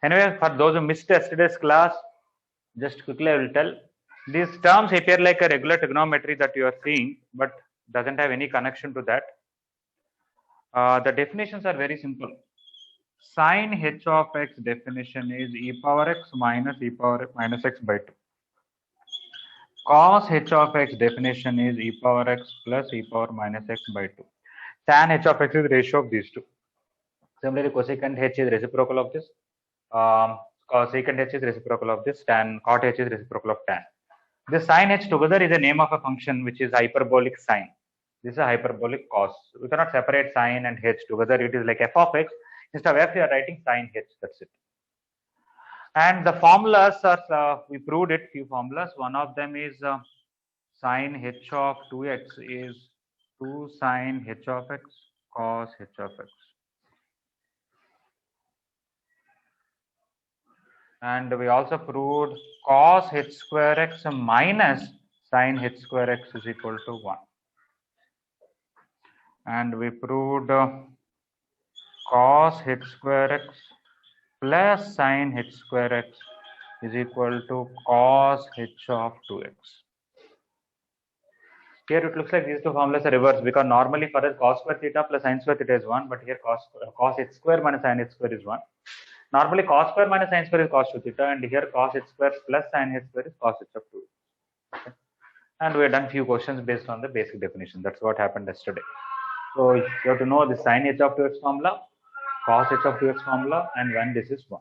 Anyway, for those who missed yesterday's class, just quickly I will tell. These terms appear like a regular trigonometry that you are seeing, but doesn't have any connection to that. The definitions are very simple. Sin h of x definition is e power x minus e power minus x by 2. Cos h of x definition is e power x plus e power minus x by 2. Tan h of x is the ratio of these two. Similarly, cosecant h is reciprocal of this. Cosecant h is reciprocal of this. Tan cot h is reciprocal of tan. This sin h together is the name of a function which is hyperbolic sine. This is a hyperbolic cos. We cannot separate sine and h together. It is like f of x. Instead of f, we are writing sin h. That's it. And the formulas are, we proved it, few formulas. One of them is sin h of 2x is 2 sin h of x cos h of x. And we also proved cos h square x minus sin h square x is equal to 1. And we proved cos h square x plus sin h square x is equal to cos h of 2x. Here it looks like these two formulas are reversed, because normally for us cos square theta plus sin square theta is 1, but here cos h square minus sin h square is 1. Normally cos square minus sin square is cos 2 theta, and here cos h square plus sin h square is cos h of 2. Okay. And we have done few questions based on the basic definition. That's what happened yesterday. So you have to know the sin h of 2x formula, cos h of 2x formula, and when this is 1.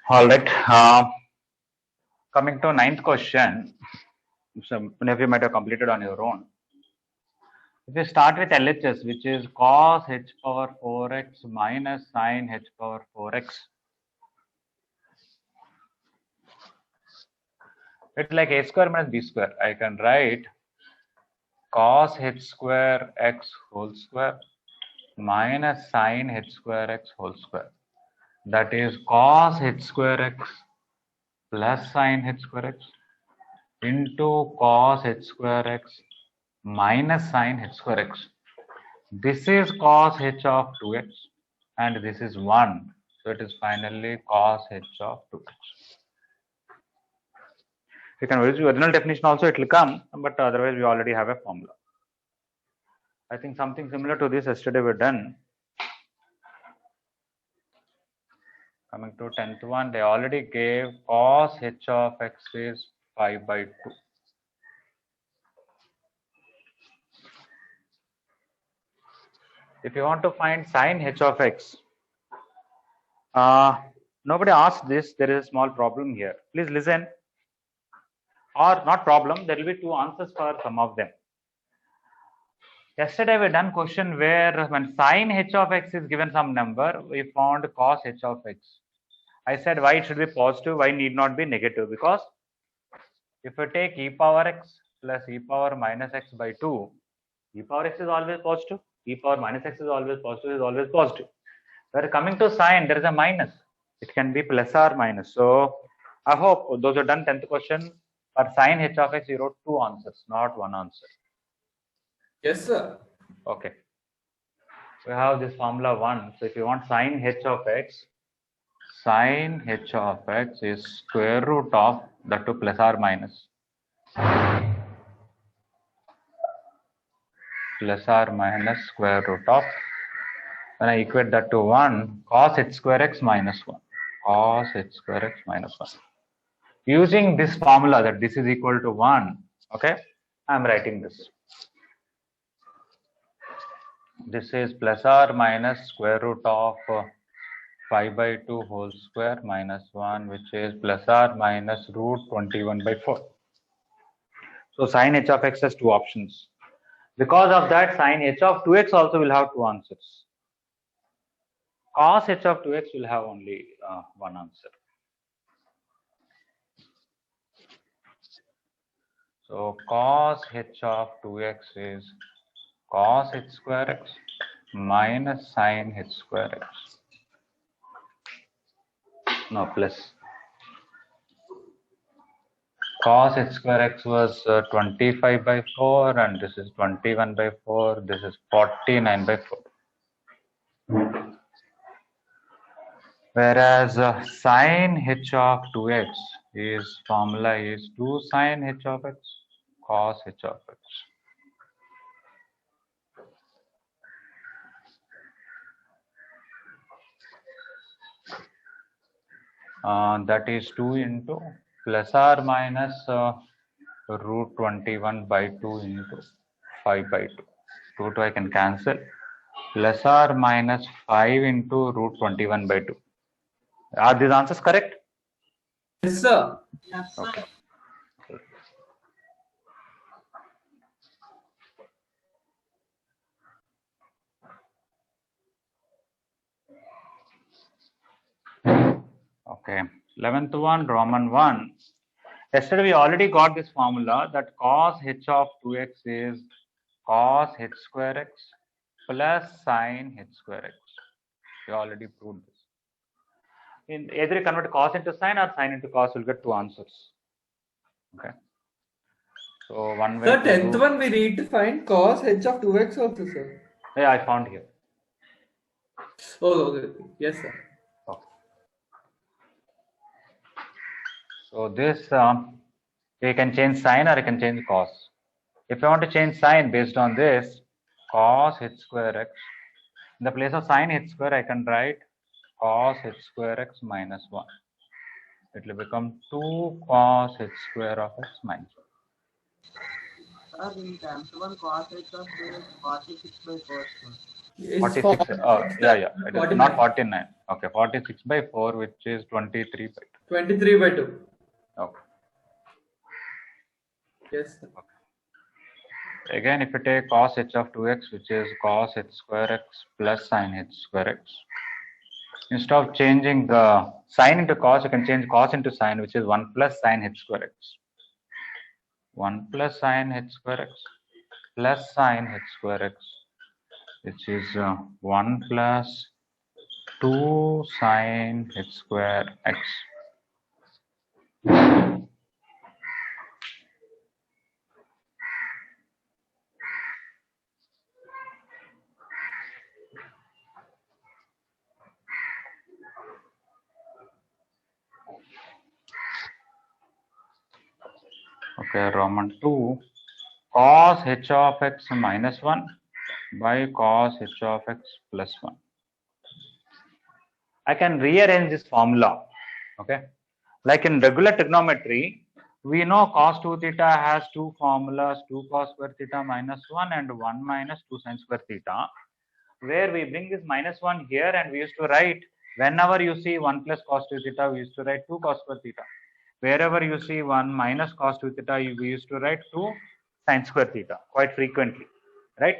All right. Coming to 9th question, so many of you might have completed on your own. If you start with LHS, which is cos h power 4x minus sin h power 4x, it's like a square minus b square. I can write cos h square x whole square minus sin h square x whole square. That is cos h square x plus sin h square x into cos h square x minus sin h square x. This is cos h of 2x and this is 1. So it is finally cos h of 2x. You can use the original definition also, it will come, but otherwise we already have a formula. I think something similar to this yesterday we done. Coming to 10th one, they already gave cos h of x is 5 by 2. If you want to find sine h of x, nobody asked this. There is a small problem here. Please listen. Or not problem. There will be two answers for some of them. Yesterday we done question where when sine h of x is given some number, we found cos h of x. I said why it should be positive, why need not be negative, because if you take e power x plus e power minus x by 2, e power x is always positive, e power minus x is always positive. Where coming to sine, there is a minus. It can be plus or minus. So I hope those who done 10th question for sine h of x, you wrote two answers, not one answer. Yes, sir. Okay. We have this formula 1. So if you want sine h of x, sine h of x is square root of the two plus or minus. Plus or minus square root of, when I equate that to 1, cos h square x minus 1. Cos h square x minus 1. Using this formula that this is equal to 1, okay, I am writing this. This is plus or minus square root of 5 by 2 whole square minus 1, which is plus or minus root 21 by 4. So sine h of x has two options. Because of that, sine h of 2x also will have two answers. Cos h of 2x will have only one answer. So cos h of 2x is cos h square x minus sine h square x. No, plus. Cos h square x was 25 by 4, and this is 21 by 4. This is 49 by 4. Whereas sine h of 2x is formula is 2 sine h of x cos h of x. That is 2 into plus or minus root 21 by 2 into 5 by 2. 2 I can cancel. Plus or minus 5 into root 21 by 2. Are these answers correct? Yes, sir. Okay. Okay. 11th one, Roman 1. Yesterday we already got this formula that cos h of 2x is cos h square x plus sine h square x. We already proved this. In either you convert cos into sine or sine into cos, you'll get two answers. Okay. So one way. The 10th one we need to find cos h of 2x also, sir. Yeah, I found here. Oh, okay. Yes, sir. Okay. So this you can change sine or you can change cos. If I want to change sine based on this, cos h square x. In the place of sine h square, I can write cos h square x minus 1. It will become 2 cos h square of x minus 1. In terms one cos h of 46 by 4. 46. Yeah. It is not 49. Okay, 46 by 4, which is 23 by 2. 23 by 2. Okay. Yes, sir. Okay. Again, if you take cos h of 2x, which is cos h square x plus sine h square x, instead of changing the sine into cos, you can change cos into sine, which is 1 plus sine h square x. 1 plus sine h square x plus sine h square x, which is 1 plus 2 sine h square x. Okay, Roman 2, cos h of x minus 1 by cos h of x plus 1. I can rearrange this formula. Okay, like in regular trigonometry, we know cos 2 theta has two formulas, 2 cos square theta minus 1 and 1 minus 2 sin square theta. where we bring this minus 1 here, and we used to write, whenever you see 1 plus cos 2 theta, we used to write 2 cos square theta. Wherever you see 1 minus cos 2 theta, we used to write 2 sin square theta quite frequently, right?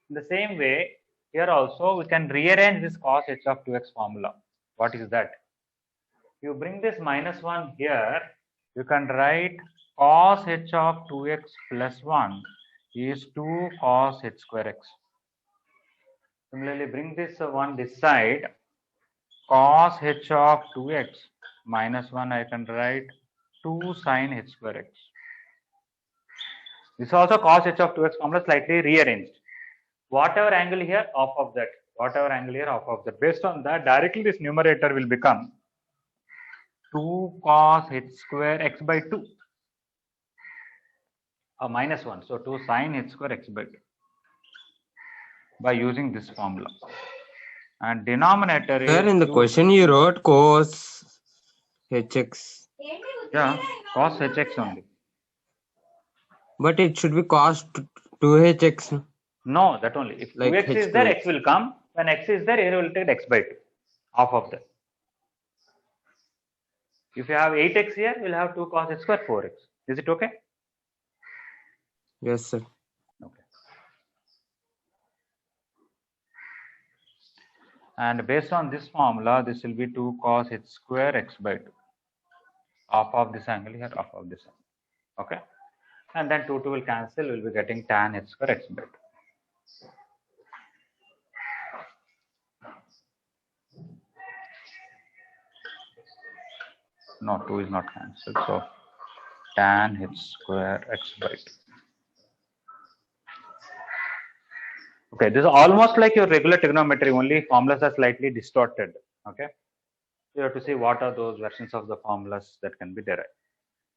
In the same way, here also we can rearrange this cos h of 2x formula. What is that? You bring this minus 1 here, you can write cos h of 2x plus 1 is 2 cos h square x. Similarly, bring this one this side, cos h of 2x minus 1, I can write 2 sin h square x. This is also cos h of 2x formula slightly rearranged. Whatever angle here, off of that. Whatever angle here, off of that. Based on that, directly this numerator will become 2 cos h square x by 2. Minus 1. So 2 sin h square x by 2. By using this formula. And denominator is. Sir, in the 2. question you wrote cos hx. Yeah, cos hx only. But it should be cos 2hx. No, that only. If Like 2x is h2. there, x will come. When x is there, here will take x by 2. Half of that. If you have 8x here, we'll have 2 cos h square 4x. Is it okay? Yes, sir. Okay. And based on this formula, this will be 2 cos h square x by 2. Half of this angle here, half of this angle. Okay. And then 2 will cancel, we'll be getting tan h square x by 2. No, 2 is not cancelled. So tan h square x by 2. Okay, this is almost like your regular trigonometry, only formulas are slightly distorted. Okay, you have to see what are those versions of the formulas that can be derived.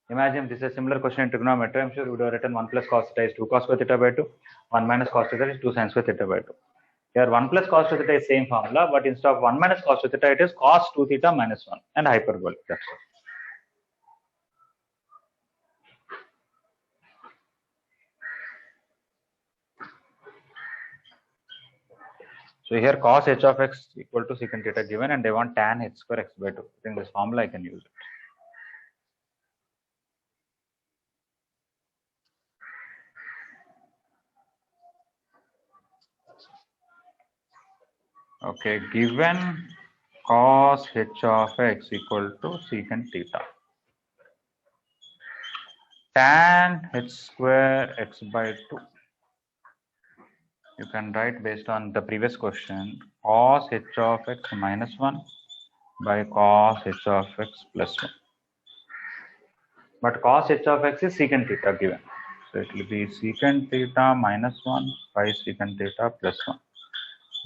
Imagine this is a similar question in trigonometry. I'm sure you would have written 1 plus cos theta is 2 cos square theta by 2, 1 minus cos theta is 2 sin square theta by 2. Here 1 plus cos theta is same formula, but instead of 1 minus cos theta, it is cos 2 theta minus 1 and hyperbolic. That's all. So here cos h of x equal to secant theta given, and they want tan h square x by 2. I think this formula I can use it. Okay, given cos h of x equal to secant theta, tan h square x by 2. You can write based on the previous question, cos h of x minus 1 by cos h of x plus 1. But cos h of x is secant theta given. So it will be secant theta minus 1 by secant theta plus 1.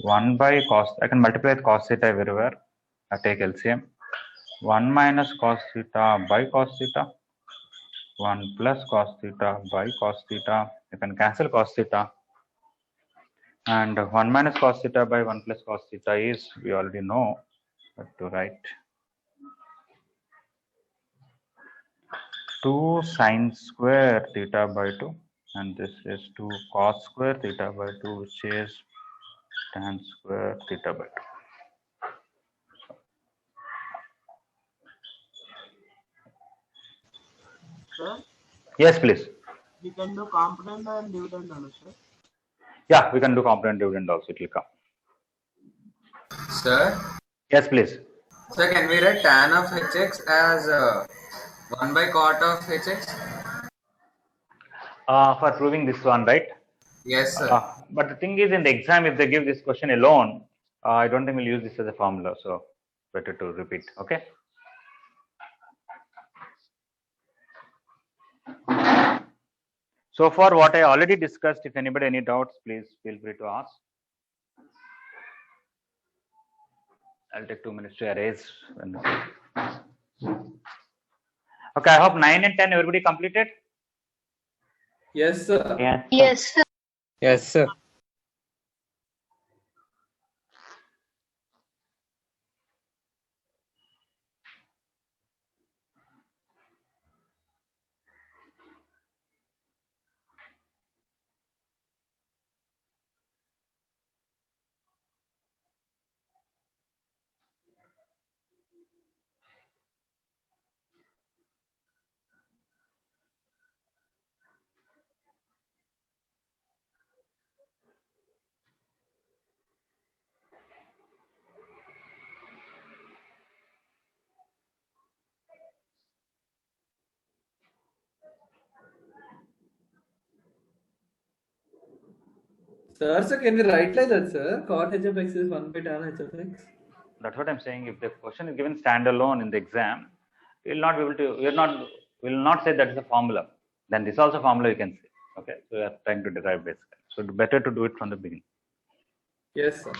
1 by cos, I can multiply with cos theta everywhere. I take LCM. 1 minus cos theta by cos theta. 1 plus cos theta by cos theta. You can cancel cos theta. And 1 minus cos theta by 1 plus cos theta is, we already know what to write. 2 sin square theta by 2. And this is 2 cos square theta by 2, which is tan square theta by 2. Sir, Yes, please. we can do component and dividend also, sir. Yeah, we can do component dividend also. It will come. Sir, Yes, please. sir, can we write tan of hx as 1 by cot of hx? For proving this one, right? Yes, sir. But the thing is, in the exam, if they give this question alone, I don't think we'll use this as a formula. So better to repeat. Okay. So far, what I already discussed, if anybody any doubts, please feel free to ask. I'll take 2 minutes to erase. Okay, I hope 9 and 10 everybody completed. Yes, sir. Yes, sir. Yes, sir. Sir, so can we write like that, sir? Cot h of x is 1 by tan h of x. That's what I'm saying. If the question is given standalone in the exam, we will not be able to. We will not say that is a formula. Then this also formula you can say. Okay, so we are trying to derive basically. So better to do it from the beginning. Yes, sir.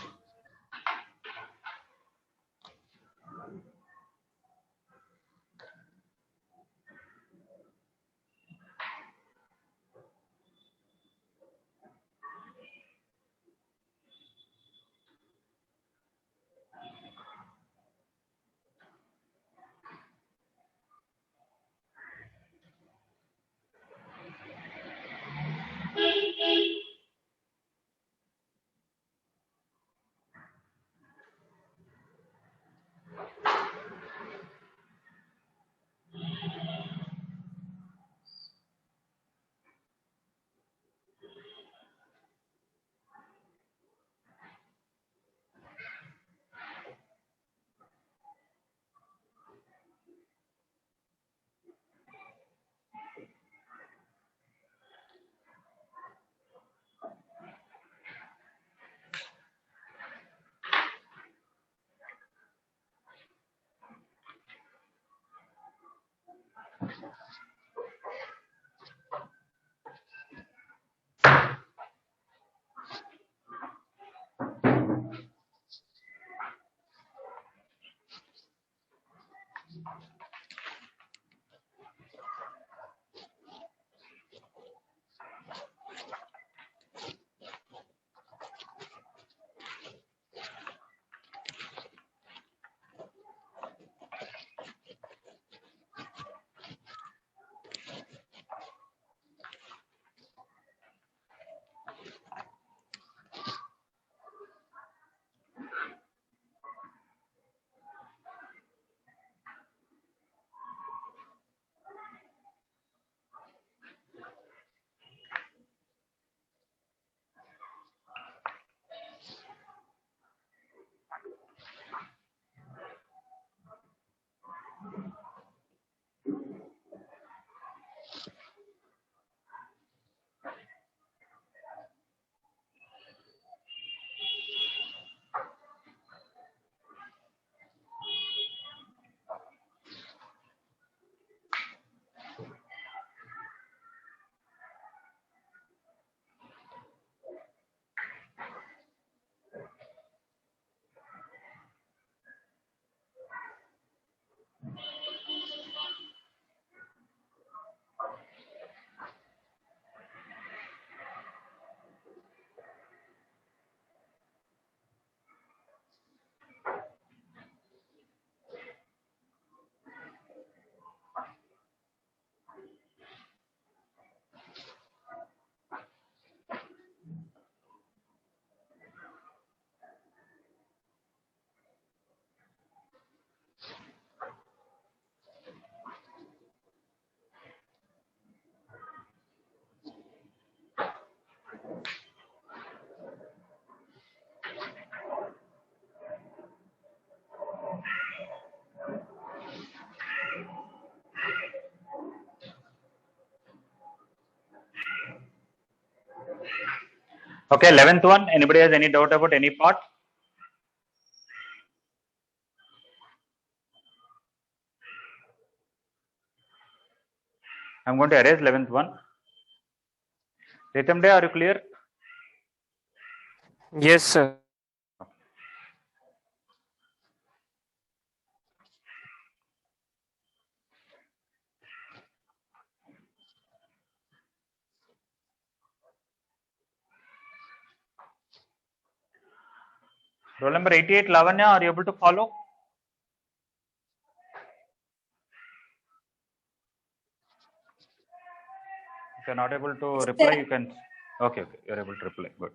Okay, 11th one. Anybody has any doubt about any part? I'm going to erase 11th one. Ritam Day, are you clear? Yes, sir. Roll number 88, Lavanya, are you able to follow? If you're not able to reply, you can. Okay, you're able to reply. Good.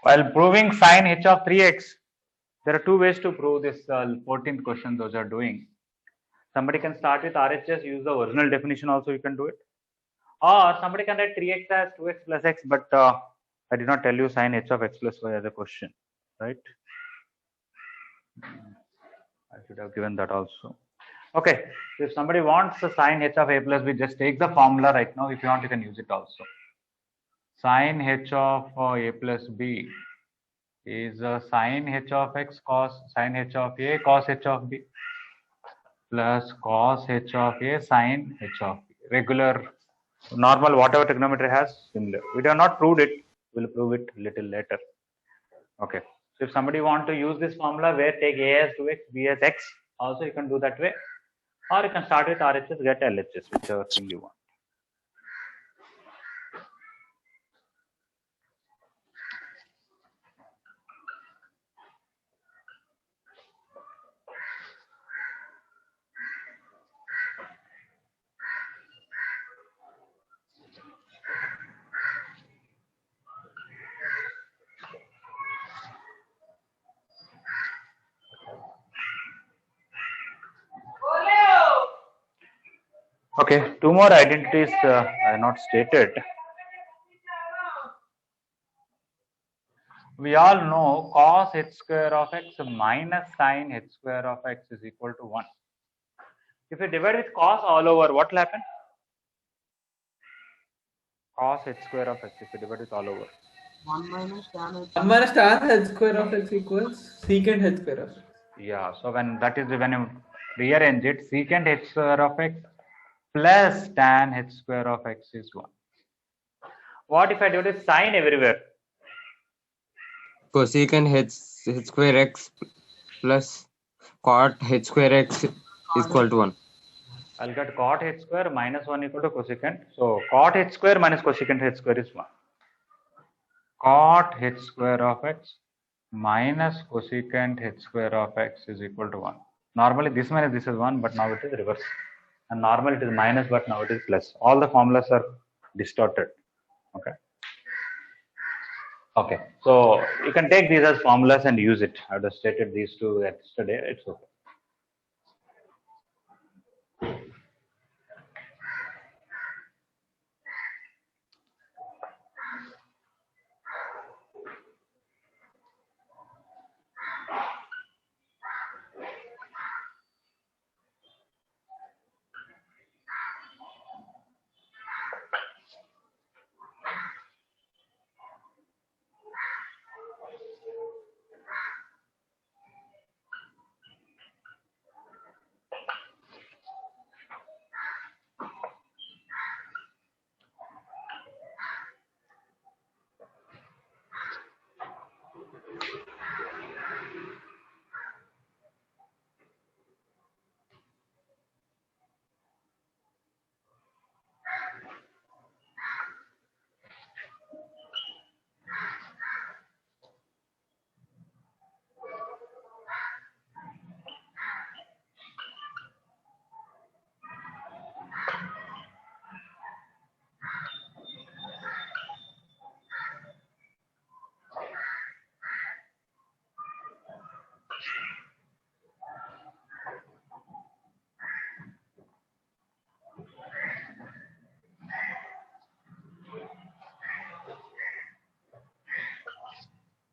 While proving sine h of 3x, there are two ways to prove this 14th question those are doing. Somebody can start with RHS, use the original definition also, you can do it. Or somebody can write 3x as 2x plus x, but I did not tell you sine h of x plus y as a question, right? I should have given that also. Okay, so if somebody wants the sine h of a plus b, just take the formula right now. If you want, you can use it also. Sine h of a plus b is sine h of x cos sine h of a cos h of b plus cos h of a sine h of b. Regular, normal, whatever trigonometry has, similar. We have not proved it. We'll prove it little later. Okay. So if somebody want to use this formula where take a as 2x, b as x, also you can do that way. Or you can start with RHS, get LHS, whichever thing you want. Okay, two more identities I have not stated. We all know cos h square of x minus sine h square of x is equal to 1. If you divide with cos all over, what will happen? Cos h square of x, if you divide with all over. 1 minus tan h. 1 minus tan h square of x equals secant h square of x. Yeah, so when you rearrange it, secant h square of x plus tan h square of x is 1. What if I do this sine everywhere? Cosecant h square x plus cot h square x is equal to 1. I'll get cot h square minus 1 equal to cosecant. So cot h square minus cosecant h square is 1. Cot h square of x minus cosecant h square of x is equal to 1. Normally this minus this is 1, but now it is reverse. And normally it is minus, but now it is plus. All the formulas are distorted. Okay. Okay. So you can take these as formulas and use it. I would have stated these two yesterday. It's okay.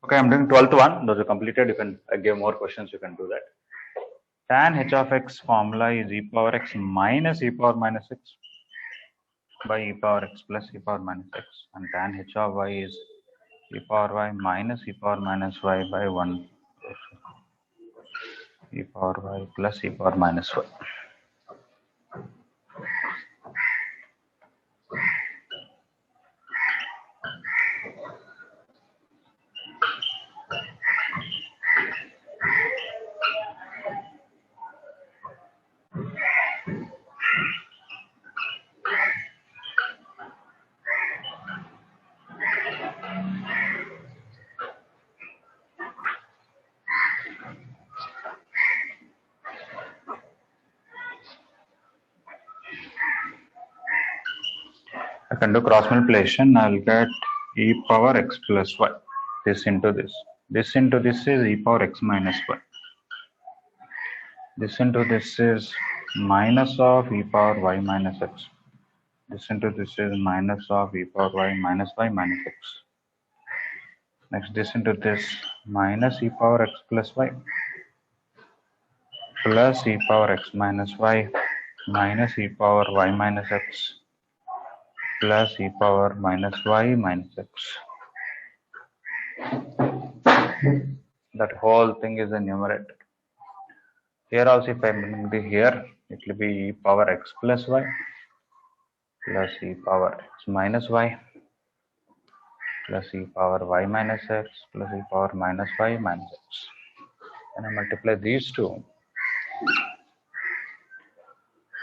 Okay, I'm doing 12th one. Those are completed. You can give more questions. You can do that. Tan h of x formula is e power x minus e power minus x by e power x plus e power minus x, and tan h of y is e power y minus e power minus y by 1 e power y plus e power minus y. I can do cross multiplication. I'll get e power x plus y. this into this. This into this is e power x minus 1. This into this is minus of e power y minus x. This into this is minus of e power y minus x. Next, this into this minus e power x plus y plus e power x minus y minus e power y minus x plus e power minus y minus x. That whole thing is a numerator. Here also, if I bring the here, it will be e power x plus y plus e power x minus y plus e power y minus x plus e power minus y minus x. And I multiply these two,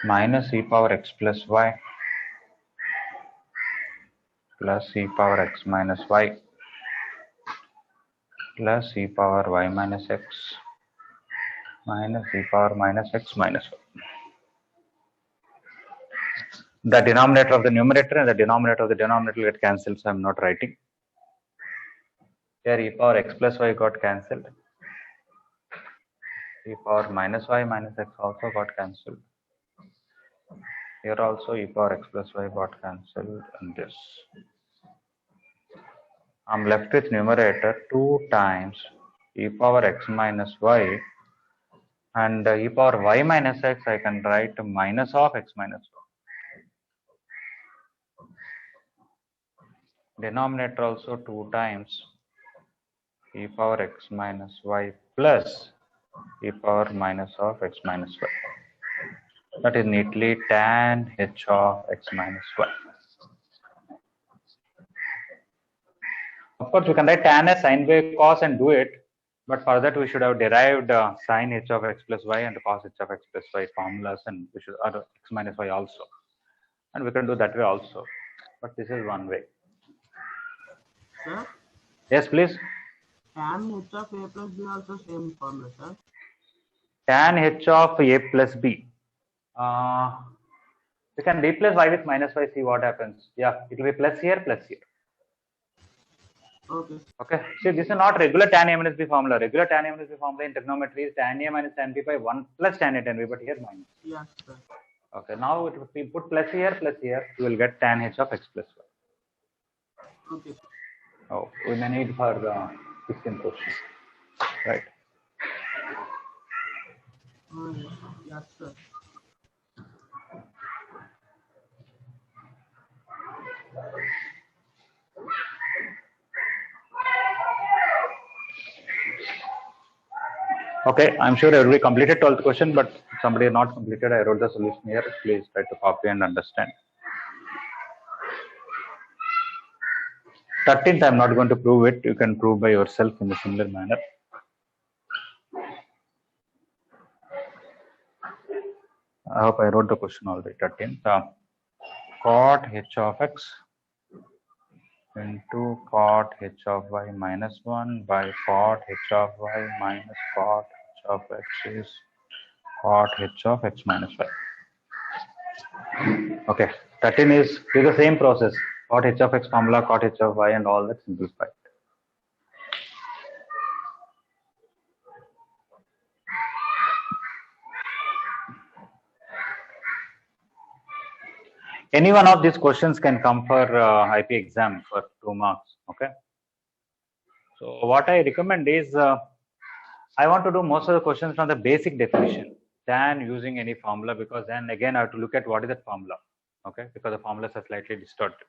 minus e power x plus y plus e power x minus y plus e power y minus x minus e power minus x minus y. The denominator of the numerator and the denominator of the denominator will get cancelled, so I am not writing. Here e power x plus y got cancelled. E power minus y minus x also got cancelled. Here also e power x plus y got cancelled, and this. I'm left with numerator 2 times e power x minus y, and e power y minus x I can write minus of x minus y. Denominator also 2 times e power x minus y plus e power minus of x minus y. That is neatly tan h of x minus y. Of course, we can write tan as sine by cos and do it, but for that we should have derived sine h of x plus y and cos h of x plus y formulas, and we should add x minus y also, and we can do that way also. But this is one way. Sir, Yes, please. tan h of a plus b also same formula, sir. Tan h of a plus b. We can replace y with minus y. See what happens. Yeah, it will be plus here, plus here. Okay. Okay. See, this is not regular tan a minus b formula. Regular tan a minus b formula in trigonometry is tan a minus tan b by 1 plus tan a tan b, but here minus. Yes, sir. Okay. Now if we put plus here, you will get tan h of x plus y. Okay. Oh, we may need for 16th question. Right. Yes, sir. Okay, I'm sure everybody completed 12th question, but if somebody has not completed, I wrote the solution here. Please try to copy and understand. 13th, I'm not going to prove it. You can prove by yourself in a similar manner. I hope I wrote the question already. 13th, cot h of x into cot h of y minus 1 by cot h of y minus cot h of x is cot h of x minus y. Okay, 13 is the same process. Cot h of x formula, cot h of y, and all that simplified. Any one of these questions can come for IP exam for 2 marks. Okay. So what I recommend is I want to do most of the questions from the basic definition than using any formula, because then again I have to look at what is that formula. Okay, because the formulas are slightly distorted.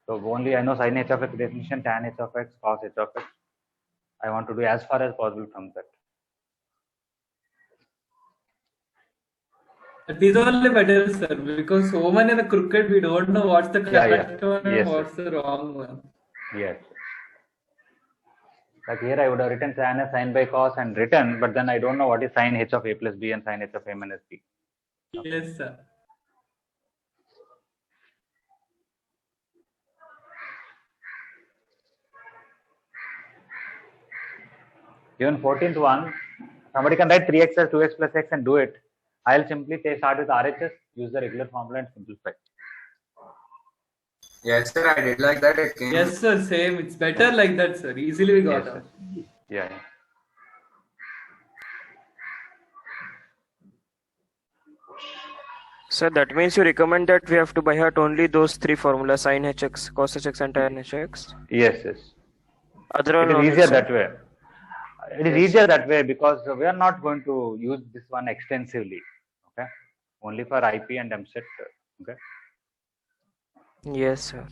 So only I know sin h of x definition, tan h of x, cos h of x. I want to do as far as possible from that. It is only better, sir, because so many in the crooked, we don't know what's the correct one and Yes, what's the wrong one. Yes. Like here I would have written tan as sine by cos and written, but then I don't know what is sin h of a plus b and sin h of a minus b. Yes, sir. Even 14th one, somebody can write 3x as 2x plus x and do it. I'll simply start with RHS, use the regular formula and simplify. Yes, sir. I did like that. It came. Yes, sir. Same. It's better like that, sir. Easily we got Yes, out. sir. Yeah. So that means you recommend that we have to by heart only those three formulas: sin hx, cos hx, and tan hx. Yes, yes. Other It one is no easier need, sir. that way. It is Yes, easier sir. that way because we are not going to use this one extensively. Okay. Only for IP and MSET. Okay. Yes, sir.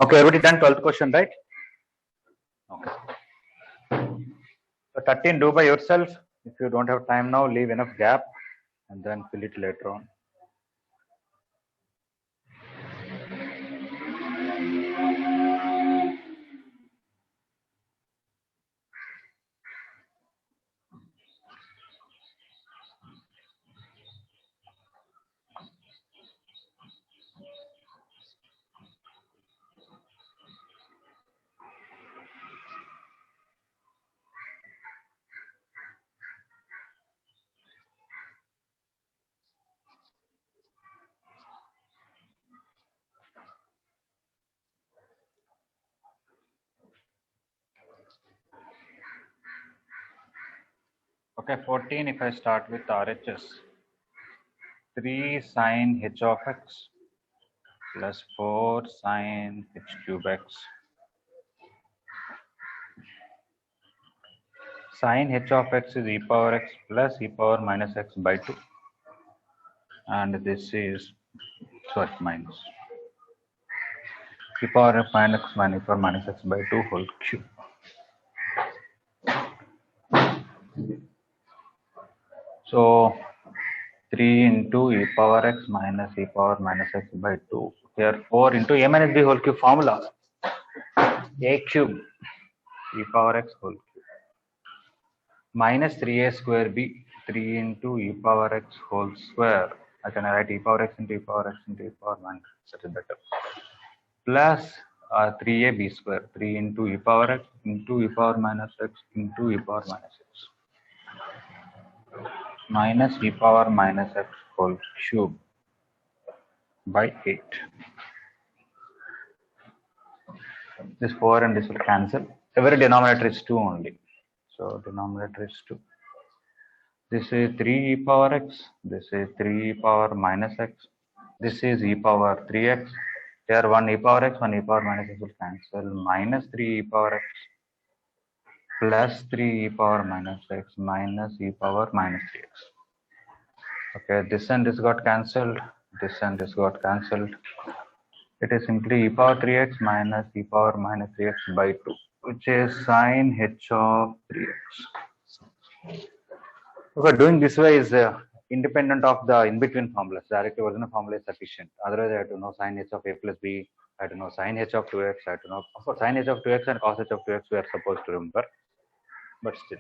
Okay, everybody done 12th question, right? Okay. So 13, do by yourself. If you don't have time now, leave enough gap and then fill it later on. Okay, 14, if I start with RHS, 3 sine h of x plus 4 sine h cube x. Sine h of x is e power x plus e power minus x by 2. And this is, sorry, minus. E power f minus x minus e power minus x by 2 whole cube. So 3 into e power x minus e power minus x by 2. Here 4 into a minus b whole cube formula. A cube e power x whole cube minus 3a square b, 3 into e power x whole square. I can write e power x into e power x into e power minus x, that is better. Plus 3a b square, 3 into e power x into e power minus x into e power minus x minus e power minus x whole cube by 8. This 4 and this will cancel. Every denominator is 2 only. So denominator is 2. This is 3 e power x. This is 3 e power minus x. This is e power 3x. Here 1 e power x, 1 e power minus x will cancel. Minus 3 e power x plus 3 e power minus x minus e power minus 3x. Okay, this and this got cancelled. This and this got cancelled. It is simply e power 3x minus e power minus 3x by 2, which is sine h of 3x. Okay, doing this way is independent of the in-between formulas. Directly original formula is sufficient. Otherwise, I have to know sine h of a plus b. I have to know sine h of 2x. I have to know, of course, sine h of 2x and cos h of 2x we are supposed to remember, but still.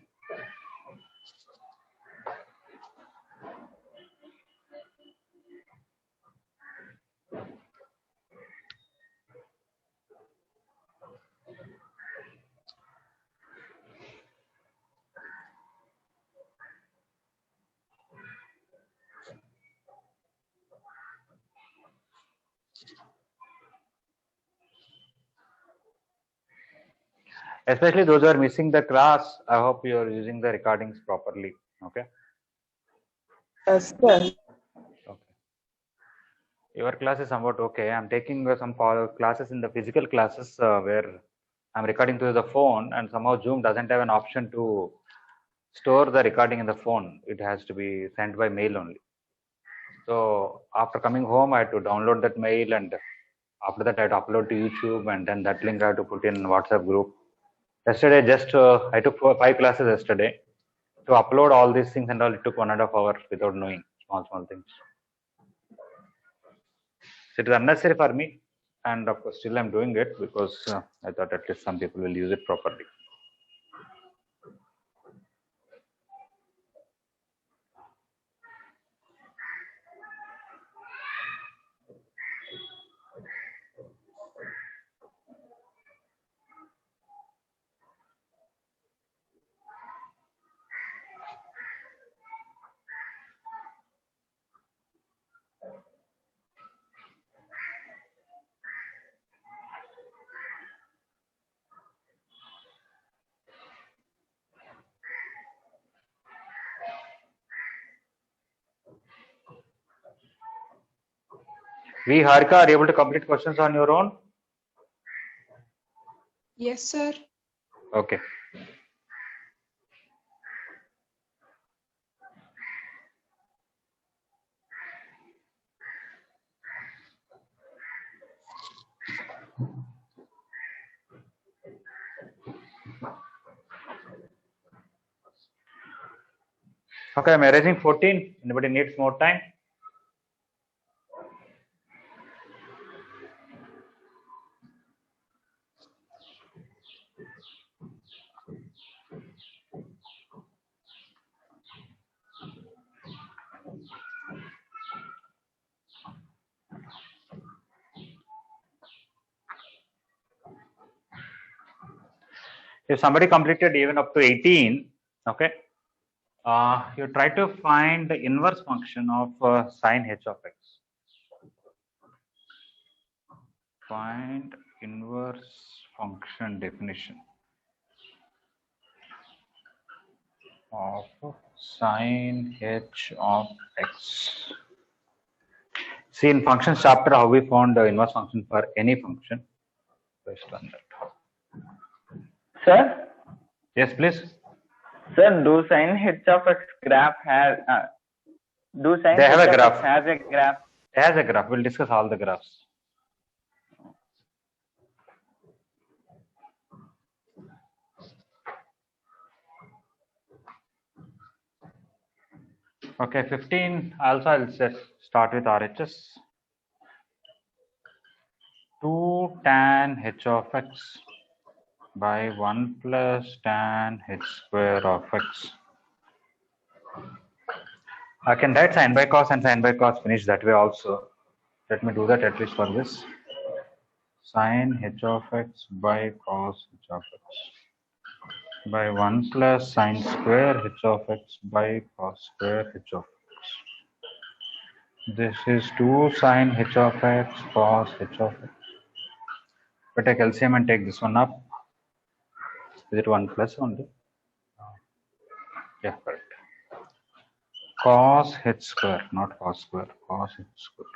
Especially those who are missing the class, I hope you are using the recordings properly. Okay. Yes, sir. Okay. Your class is somewhat okay. I'm taking some classes in the physical classes where I'm recording through the phone, and somehow Zoom doesn't have an option to store the recording in the phone. It has to be sent by mail only. So after coming home, I had to download that mail, and after that I had to upload to YouTube, and then that link I had to put in WhatsApp group. Yesterday, I took 5 classes yesterday. To upload all these things and all, it took 1.5 hours without knowing small things. So it is unnecessary for me, and of course still I'm doing it because I thought at least some people will use it properly. We, Harika, are you able to complete questions on your own? Yes, sir. Okay. Okay, I'm erasing 14. Anybody needs more time? If somebody completed even up to 18, okay, you try to find the inverse function of sine h of x. Find inverse function definition of sine h of x. See, in functions chapter, how we found the inverse function for any function based on that. Sir, Yes, please. sir, do sin h of x graph has do sin They have h a of graph. x has a graph? It has a graph. We'll discuss all the graphs. Okay, 15. Also, I'll start with RHS. 2 tan h of x by 1 plus tan h square of x. I can write sine by cos and sine by cos finish that way also. Let me do that at least for this. Sine h of x by cos h of x by 1 plus sine square h of x by cos square h of x. This is 2 sine h of x cos h of x. We take LCM and take this one up. Is it 1 plus only? Yeah, correct. Cos h square, not cos square, cos h square.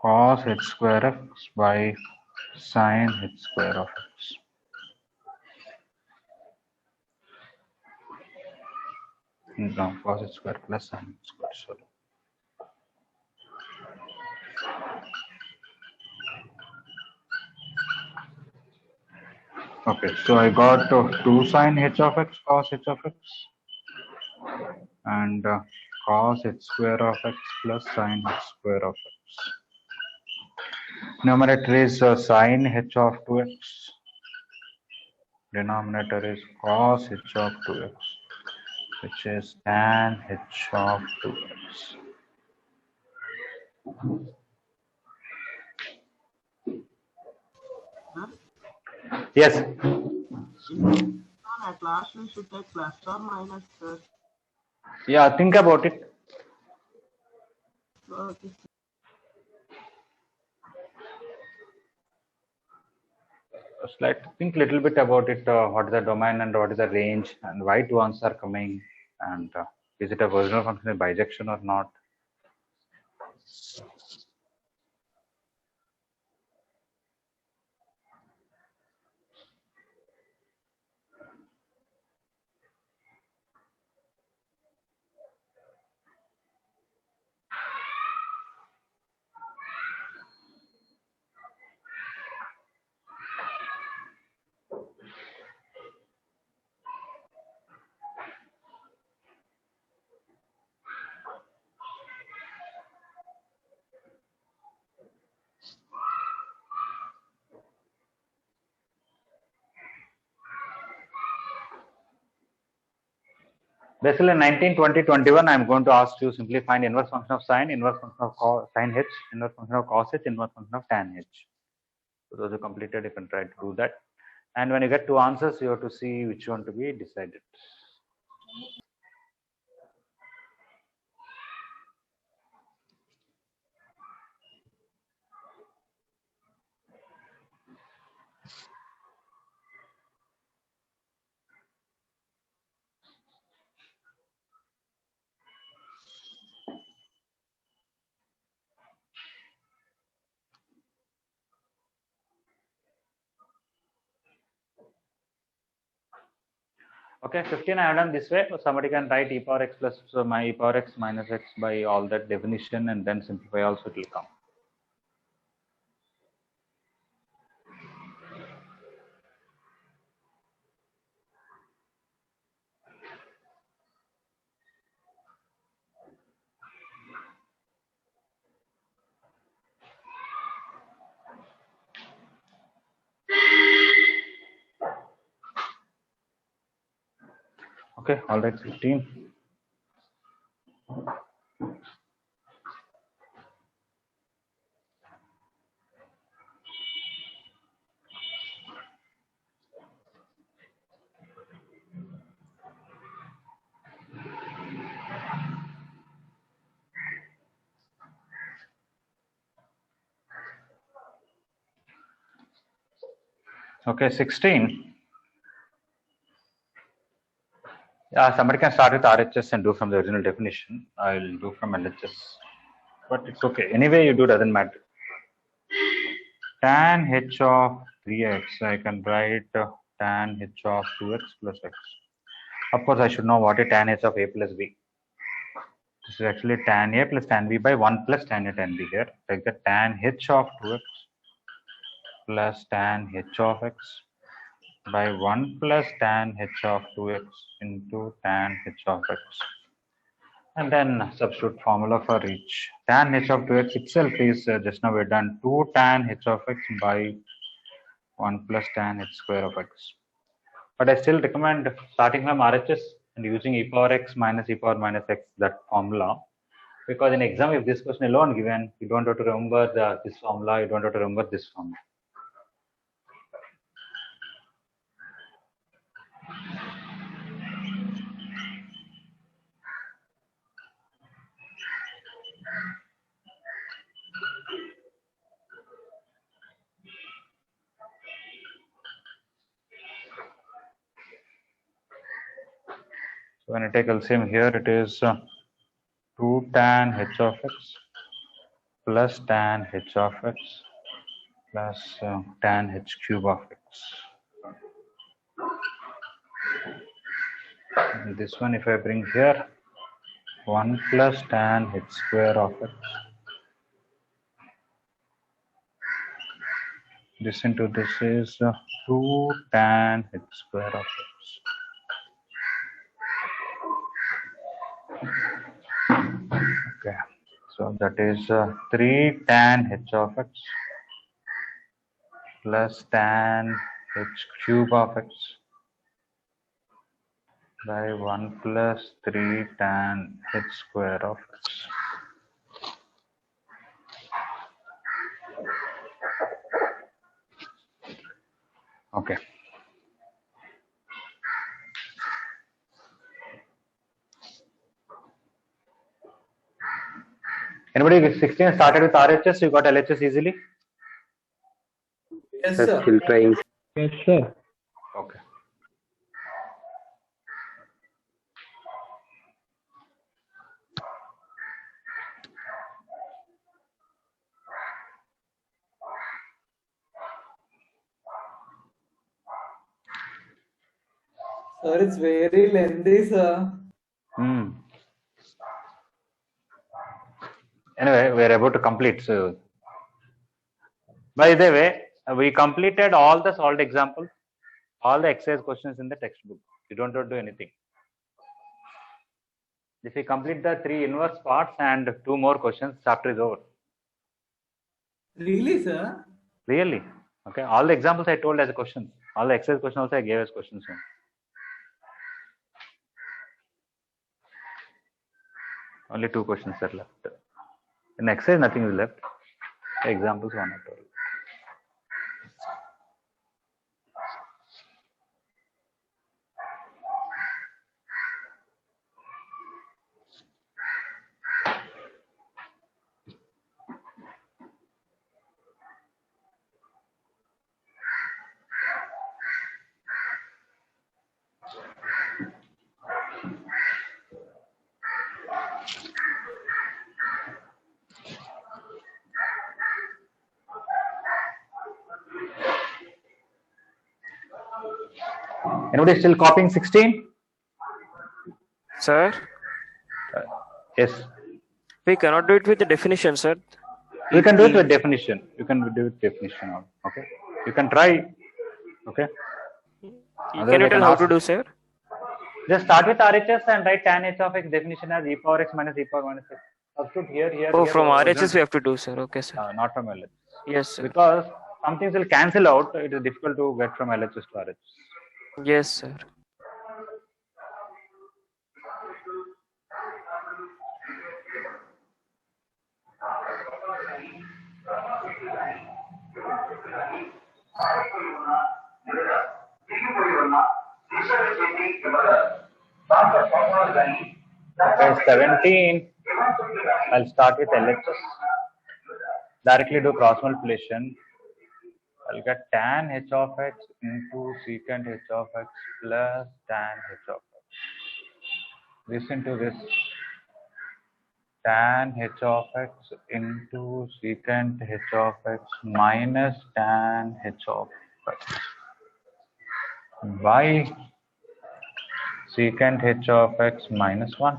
Cos h square x by sine h square of x. No, cos h square plus sine h square, sorry. Okay, so I got 2 sine h of x cos h of x and cos h square of x plus sine h square of x. Numerator is sine h of 2x. Denominator is cos h of 2x, which is tan h of 2x. Yes. At last we should take plus or minus. Yeah, think about it. Okay. Think little bit about it. What is the domain and what is the range and why two ones are coming, and is it a original function in bijection or not? Basically, 19, 20, 21, I'm going to ask you simply find inverse function of sine, inverse function of sine h, inverse function of cos h, inverse function of tan h. So those are completed. You can try to do that. And when you get two answers, you have to see which one to be decided. Okay, 15 I have done this way. So somebody can write e power x plus my e power x minus x by all that definition and then simplify also it will come. Okay, all right, 15. Okay, 16. Yeah, somebody can start with RHS and do from the original definition. I'll do from LHS, but it's okay. Anyway, you do doesn't matter. Tan h of 3x, I can write tan h of 2x plus x. Of course, I should know what is tan h of a plus b. This is actually tan a plus tan b by 1 plus tan a tan b here. Take the tan h of 2x plus tan h of x by 1 plus tan h of 2x into tan h of x. And then substitute formula for each. Tan h of 2x itself is just now we've done 2 tan h of x by 1 plus tan h square of x. But I still recommend starting from RHS and using e power x minus e power minus x, that formula. Because in exam, if this question alone given, you don't have to remember this formula, you don't have to remember this formula. So when I take LCM here, it is 2 tan h of x plus tan h of x plus tan h cube of x. And this one, if I bring here, 1 plus tan h square of x. This into this is 2 tan h square of x. Okay, so that is 3 tan h of x plus tan h cube of x by 1 plus 3 tan h square of x. Okay. Anybody 16 started with RHS? You got LHS easily? Yes, sir. Still trying. Yes, sir. Okay. Sir, it's very lengthy, sir. Anyway, we are about to complete. So, by the way, we completed all the solved examples, all the exercise questions in the textbook. You don't have to do anything. If we complete the 3 inverse parts and 2 more questions, chapter is over. Really, sir? Really? Okay. All the examples I told as a question. All the exercise questions also I gave as questions. Only 2 questions are left. In exercise, nothing is left. Examples 1 or 2. Anybody still copying 16? Sir, Yes. we cannot do it with the definition, sir. You can do it with definition. You can do it with definition. Okay. You can try. Okay. Can you tell how to do, sir? Just start with RHS and write tan h of x definition as e power x minus e power minus x. Substitute here. Oh, here, from or RHS we have to do, sir. Okay, sir. not from LHS. Yes, sir. Because some things will cancel out. It is difficult to get from LHS to RHS. Yes, sir. Okay, 17. I'll start with LHS. Directly do cross multiplication. I'll get tan h of x into secant h of x plus tan h of x. This into this. Tan h of x into secant h of x minus tan h of x by secant h of x minus 1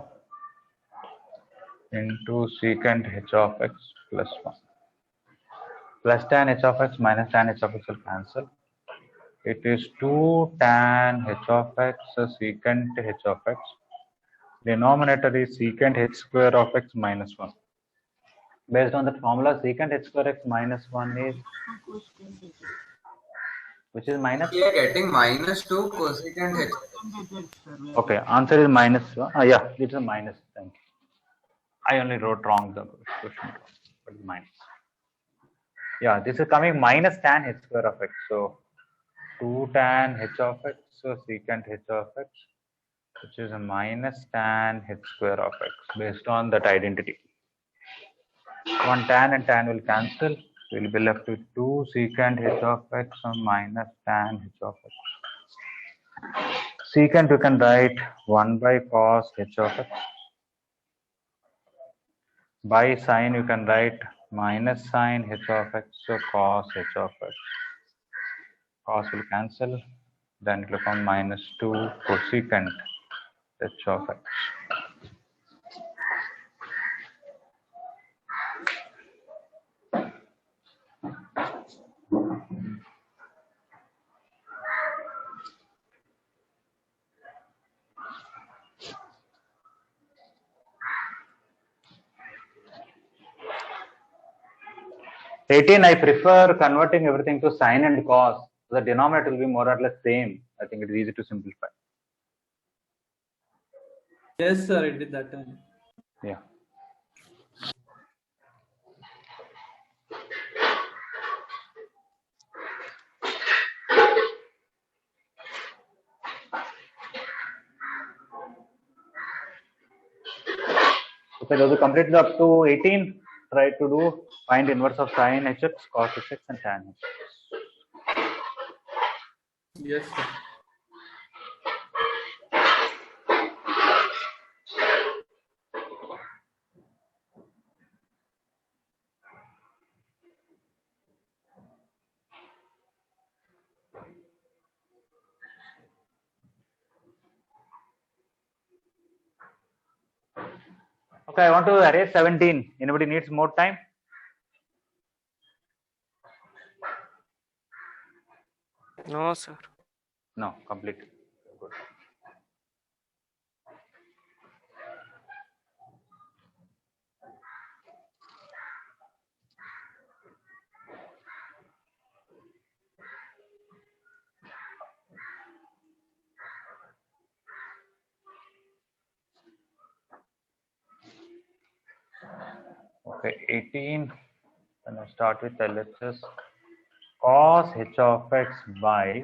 into secant h of x plus 1 plus tan h of x minus tan h of x will cancel. It is 2 tan h of x secant h of x. Denominator is secant h square of x minus 1. Based on the formula, secant h square x minus 1 is, which is minus? We are getting minus 2 cosecant h. Okay, answer is minus 1. Yeah, it's a minus. Thank you. I only wrote wrong the question, but minus. Yeah, this is coming minus tan h square of x. So 2 tan h of x, so secant h of x, which is a minus tan h square of x based on that identity. One tan and tan will cancel. We will be left with 2 secant h of x and minus tan h of x. Secant you can write 1 by cos h of x. By sine you can write minus sine h of x, so cos h of x. Cos will cancel. Then it will become minus 2 cosecant h of x. I prefer converting everything to sine and cos. The denominator will be more or less same. I think it is easy to simplify. Yes, sir, I did that time. Yeah. Okay, those who completed up to 18, try to do find inverse of sine hx, cos hx, and tan hx. Yes, sir. Okay, I want to erase 17. Anybody needs more time? No, sir. No, complete. Good. Okay, 18. Then I start with LHS. Cos h of x by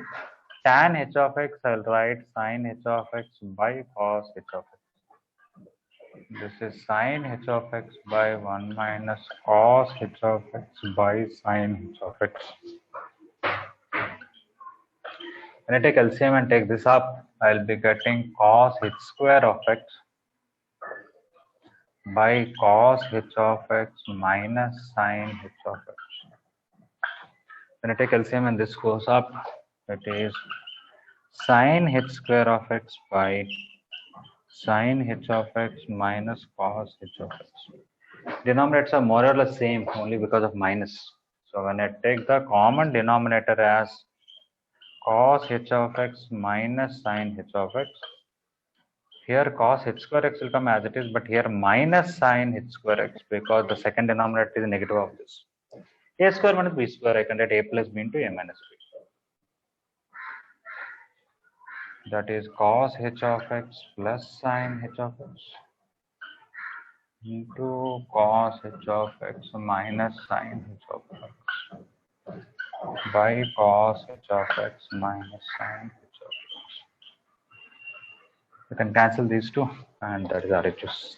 tan h of x. I'll write sin h of x by cos h of x. This is sin h of x by 1 minus cos h of x by sin h of x. When I take LCM and take this up, I'll be getting cos h square of x by cos h of x minus sin h of x. When I take LCM and this goes up, it is sin h square of x by sin h of x minus cos h of x. Denominators are more or less same only because of minus. So when I take the common denominator as cos h of x minus sin h of x, here cos h square x will come as it is, but here minus sin h square x because the second denominator is negative of this. A square minus b square, I can write a plus b into a minus b. That is cos h of x plus sin h of x into cos h of x minus sin h of x by cos h of x minus sin h of x. You can cancel these two, and that is RHS.